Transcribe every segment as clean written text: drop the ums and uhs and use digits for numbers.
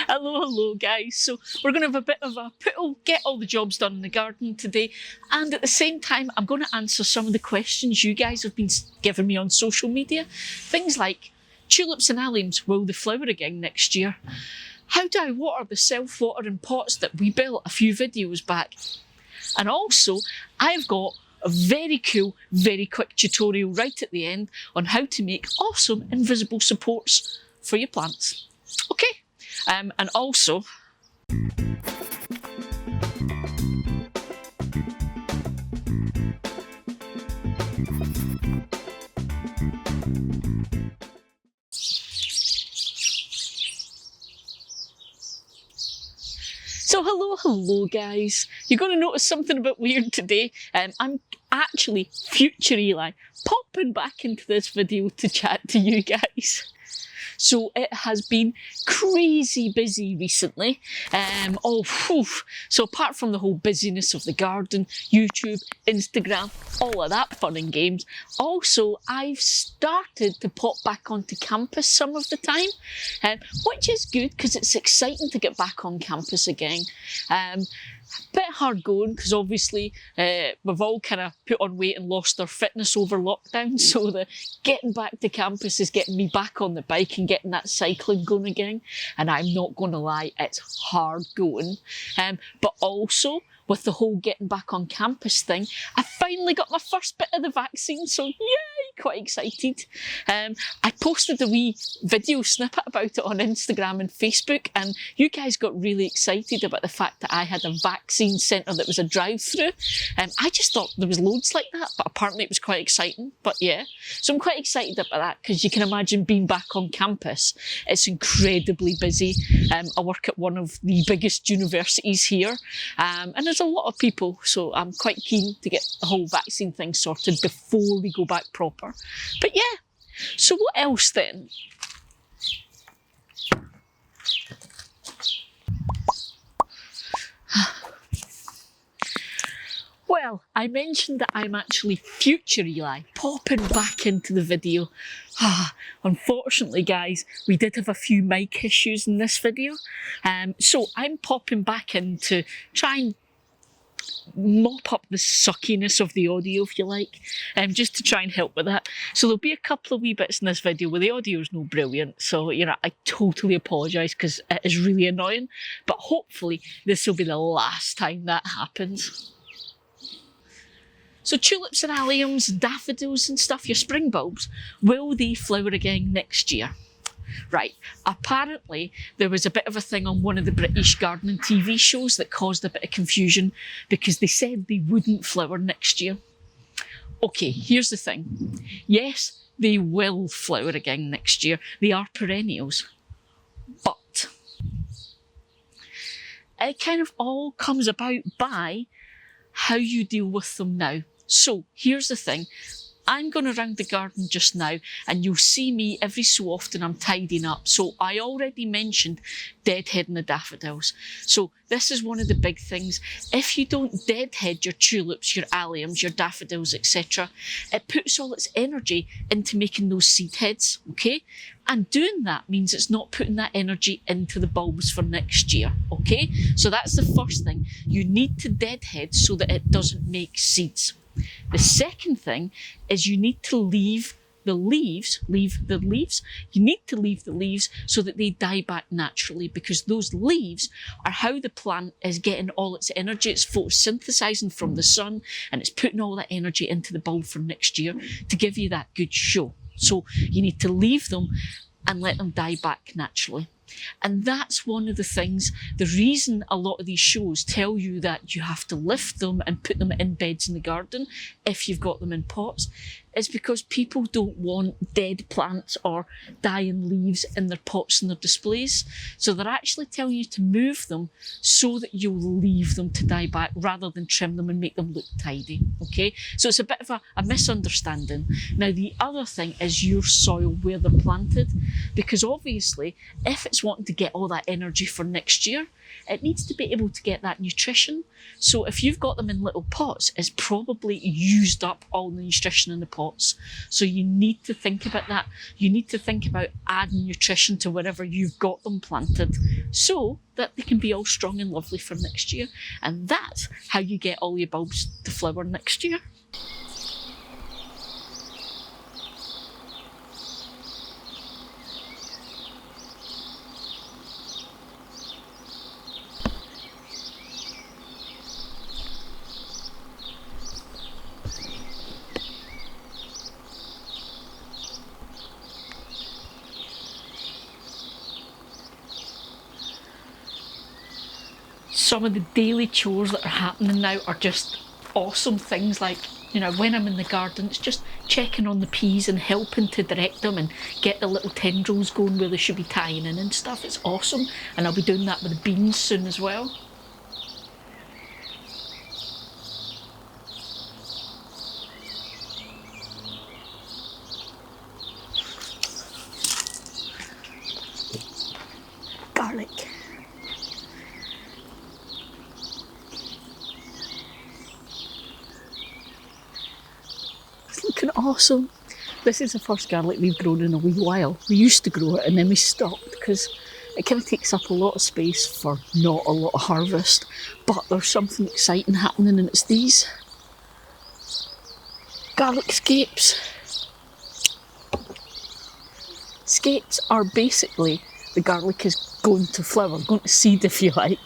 Hello guys. So we're going to have a bit of a get all the jobs done in the garden today, and at the same time I'm going to answer some of the questions you guys have been giving me on social media. Things like tulips and alliums, will they flower again next year? How do I water the self-watering pots that we built a few videos back? And also I've got a very cool, very quick tutorial right at the end on how to make awesome invisible supports for your plants. Okay, and also So hello guys. You're going to notice something a bit weird today. I'm actually future Eli popping back into this video to chat to you guys. So it has been crazy busy recently. So apart from the whole busyness of the garden, YouTube, Instagram, all of that fun and games, also I've started to pop back onto campus some of the time, which is good because it's exciting to get back on campus again. Bit hard going because obviously we've all kind of put on weight and lost our fitness over lockdown, so the getting back to campus is getting me back on the bike and getting that cycling going again, and I'm not going to lie, it's hard going. But also with the whole getting back on campus thing, I finally got my first bit of the vaccine, so yay, quite excited. I posted a wee video snippet about it on Instagram and Facebook, and you guys got really excited about the fact that I had a vaccine centre that was a drive-through. I just thought there was loads like that, but apparently it was quite exciting. But yeah, so I'm quite excited about that because you can imagine being back on campus. It's incredibly busy. I work at one of the biggest universities here, and there's a lot of people, so I'm quite keen to get the whole vaccine thing sorted before we go back proper. But yeah, so what else then? Well, I mentioned that I'm actually future Eli, popping back into the video. Unfortunately, guys, we did have a few mic issues in this video. So I'm popping back in to try and mop up the suckiness of the audio, if you like, just to try and help with that. So there'll be a couple of wee bits in this video where the audio is no brilliant, so you know, I totally apologise because it is really annoying, but hopefully this will be the last time that happens. So tulips and alliums, daffodils and stuff, your spring bulbs, will they flower again next year? Right, apparently there was a bit of a thing on one of the British gardening TV shows that caused a bit of confusion because they said they wouldn't flower next year. Okay, here's the thing. Yes, they will flower again next year. They are perennials. But it kind of all comes about by how you deal with them now. So here's the thing. I'm going around the garden just now and you'll see me every so often I'm tidying up. So I already mentioned deadheading the daffodils. So this is one of the big things. If you don't deadhead your tulips, your alliums, your daffodils, etc., it puts all its energy into making those seed heads, okay? And doing that means it's not putting that energy into the bulbs for next year, okay? So that's the first thing. You need to deadhead so that it doesn't make seeds. The second thing is you need to leave the leaves, you need to leave the leaves so that they die back naturally, because those leaves are how the plant is getting all its energy. It's photosynthesizing from the sun and it's putting all that energy into the bulb for next year to give you that good show. So you need to leave them and let them die back naturally. And that's one of the things, the reason a lot of these shows tell you that you have to lift them and put them in beds in the garden if you've got them in pots, is because people don't want dead plants or dying leaves in their pots and their displays. So they're actually telling you to move them so that you'll leave them to die back rather than trim them and make them look tidy, okay? So it's a bit of a misunderstanding. Now, the other thing is your soil where they're planted, because obviously if it's plant's wanting to get all that energy for next year, it needs to be able to get that nutrition. So if you've got them in little pots, it's probably used up all the nutrition in the pots. So you need to think about that. You need to think about adding nutrition to wherever you've got them planted so that they can be all strong and lovely for next year. And that's how you get all your bulbs to flower next year. Some of the daily chores that are happening now are just awesome things, like, you know, when I'm in the garden, it's just checking on the peas and helping to direct them and get the little tendrils going where they should be tying in and stuff. It's awesome, and I'll be doing that with the beans soon as well. Garlic. Looking awesome. This is the first garlic we've grown in a wee while. We used to grow it and then we stopped because it kind of takes up a lot of space for not a lot of harvest. But there's something exciting happening, and it's these garlic scapes. Scapes are basically, the garlic is going to flower, going to seed if you like,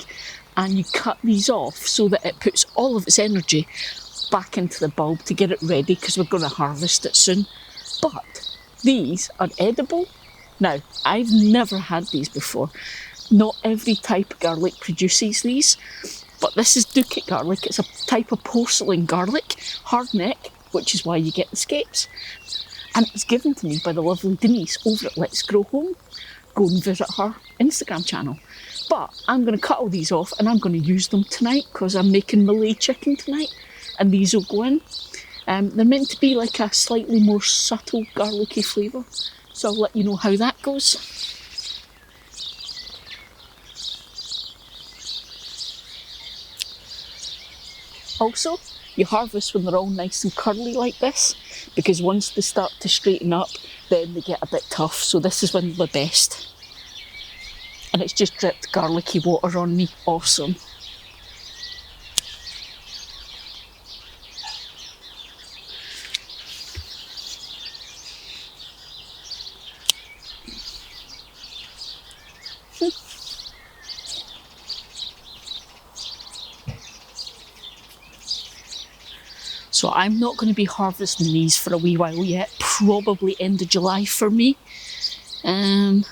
and you cut these off so that it puts all of its energy back into the bulb to get it ready, because we're going to harvest it soon. But these are edible. Now, I've never had these before. Not every type of garlic produces these, but this is Ducat garlic. It's a type of porcelain garlic, hard neck, which is why you get the scapes. And it was given to me by the lovely Denise over at Let's Grow Home. Go and visit her Instagram channel. But I'm going to cut all these off and I'm going to use them tonight because I'm making Malay chicken tonight. And these will go in. They're meant to be like a slightly more subtle garlicky flavour, so I'll let you know how that goes. Also, you harvest when they're all nice and curly like this, because once they start to straighten up, then they get a bit tough, so this is when they're best. And it's just dripped garlicky water on me. Awesome. So I'm not going to be harvesting these for a wee while yet, probably end of July for me. I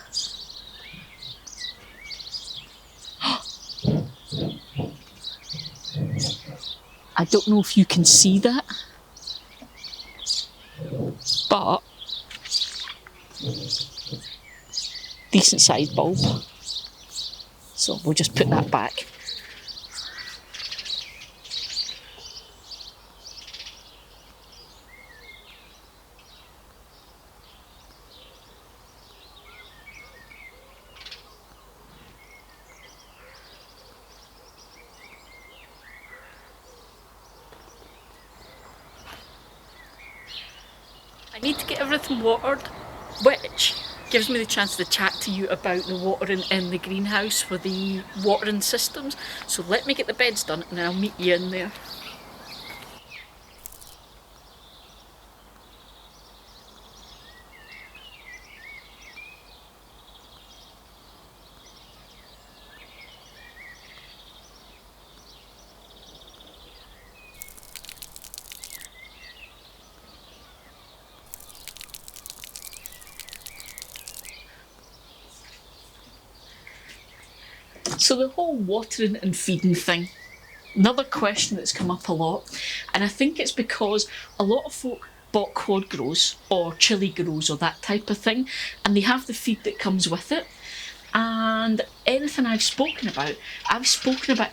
don't know if you can see that, but decent sized bulb. So we'll just put that back. I need to get everything watered, which gives me the chance to chat to you about the watering in the greenhouse with the watering systems. So let me get the beds done and then I'll meet you in there. So the whole watering and feeding thing, another question that's come up a lot, and I think it's because a lot of folk bought quad grows or chili grows or that type of thing, and they have the feed that comes with it. And anything I've spoken about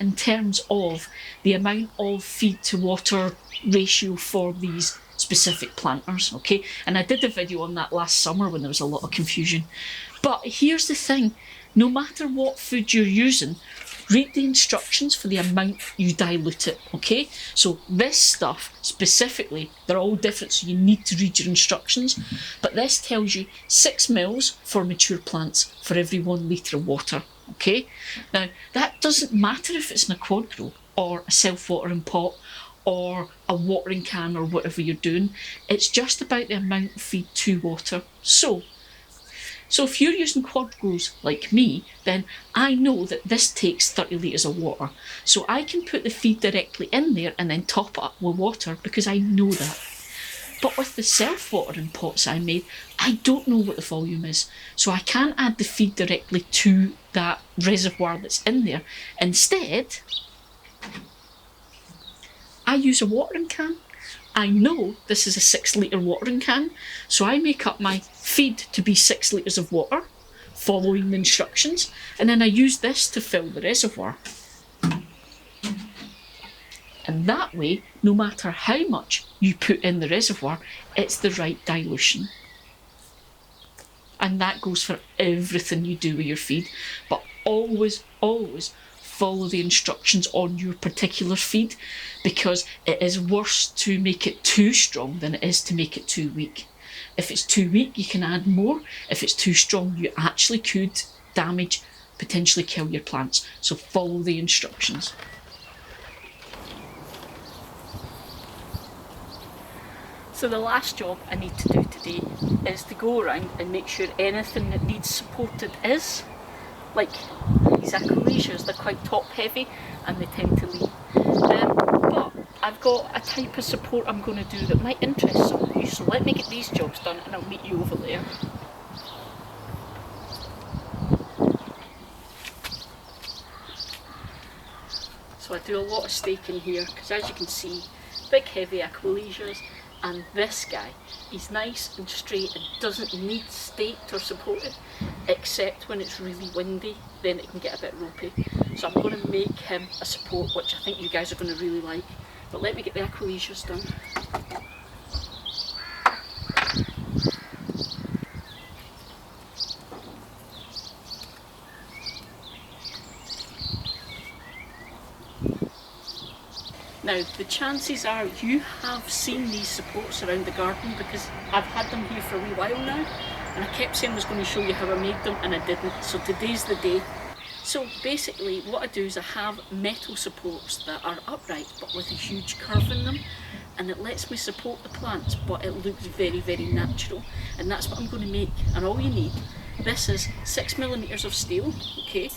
in terms of the amount of feed to water ratio for these specific planters, okay? And I did a video on that last summer when there was a lot of confusion. But here's the thing, no matter what food you're using, read the instructions for the amount you dilute it, okay? So this stuff specifically, they're all different, so you need to read your instructions. But this tells you 6 mils for mature plants for every 1 litre of water, okay? Now, that doesn't matter if it's in a quad grow or a self-watering pot or a watering can or whatever you're doing. It's just about the amount of feed to water. So if you're using quad grows like me, then I know that this takes 30 litres of water. So I can put the feed directly in there and then top it up with water because I know that. But with the self-watering pots I made, I don't know what the volume is. So I can't add the feed directly to that reservoir that's in there. Instead, I use a watering can. I know this is a 6 litre watering can, so I make up my feed to be 6 litres of water, following the instructions, and then I use this to fill the reservoir. And that way, no matter how much you put in the reservoir, it's the right dilution. And that goes for everything you do with your feed. But always, always follow the instructions on your particular feed, because it is worse to make it too strong than it is to make it too weak. If it's too weak, you can add more. If it's too strong, you actually could damage, potentially kill your plants. So follow the instructions. So the last job I need to do today is to go around and make sure anything that needs supported is. Like these achalacias, they're quite top heavy and they tend to lean. But I've got a type of support I'm going to do that might interest some of you, so let me get these jobs done and I'll meet you over there. So I do a lot of staking here because, as you can see, big heavy achalacias, and this guy, he's nice and straight and doesn't need staked or supported, except when it's really windy, then it can get a bit ropey. So I'm going to make him a support, which I think you guys are going to really like. But let me get the achalacias done. Now, the chances are you have seen these supports around the garden because I've had them here for a wee while now, and I kept saying I was going to show you how I made them and I didn't, so today's the day. So basically what I do is I have metal supports that are upright but with a huge curve in them, and it lets me support the plants but it looks very, very natural, and that's what I'm going to make. And all you need, this is 6mm of steel, okay?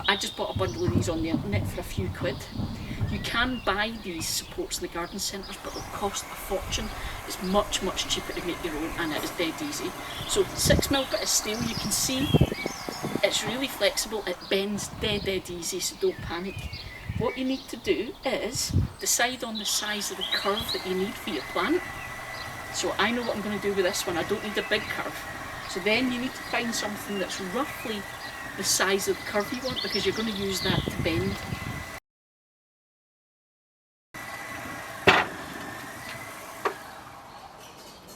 I just bought a bundle of these on the internet for a few quid. You can buy these supports in the garden centres, but they'll cost a fortune. It's much, much cheaper to make your own, and it is dead easy. So 6mm bit of steel, you can see it's really flexible, it bends dead easy, so don't panic. What you need to do is decide on the size of the curve that you need for your plant. So I know what I'm going to do with this one, I don't need a big curve. So then you need to find something that's roughly the size of the curve you want, because you're going to use that to bend.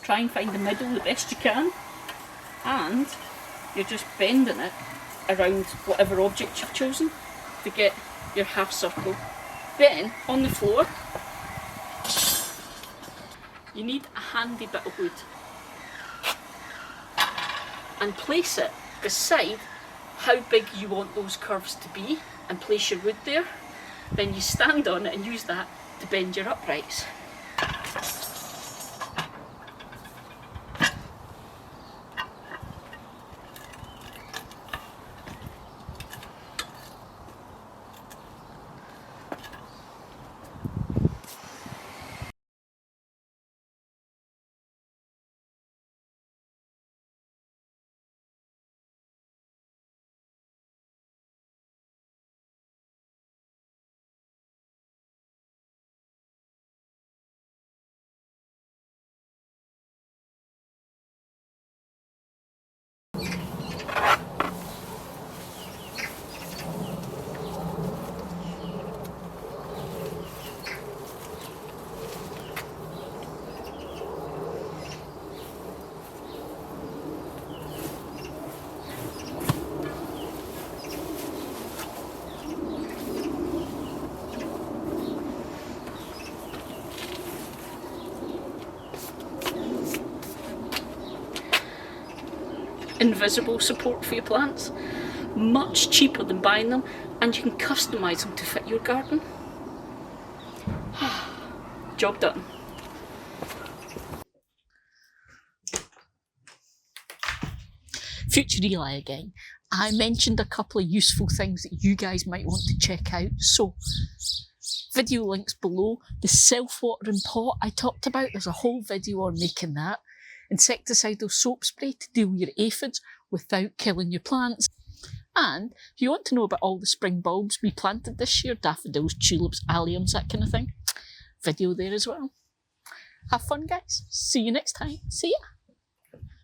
Try and find the middle the best you can, and you're just bending it around whatever object you've chosen to get your half circle. Then on the floor you need a handy bit of wood, and place it beside how big you want those curves to be, and place your wood there. Then you stand on it and use that to bend your uprights. invisible support for your plants. Much cheaper than buying them, and you can customise them to fit your garden. Job done. Future Eli again. I mentioned a couple of useful things that you guys might want to check out. So, video links below. The self-watering pot I talked about, there's a whole video on making that. Insecticidal soap spray to deal with your aphids without killing your plants. And if you want to know about all the spring bulbs we planted this year, daffodils, tulips, alliums, that kind of thing, video there as well. Have fun, guys. See you next time. See ya.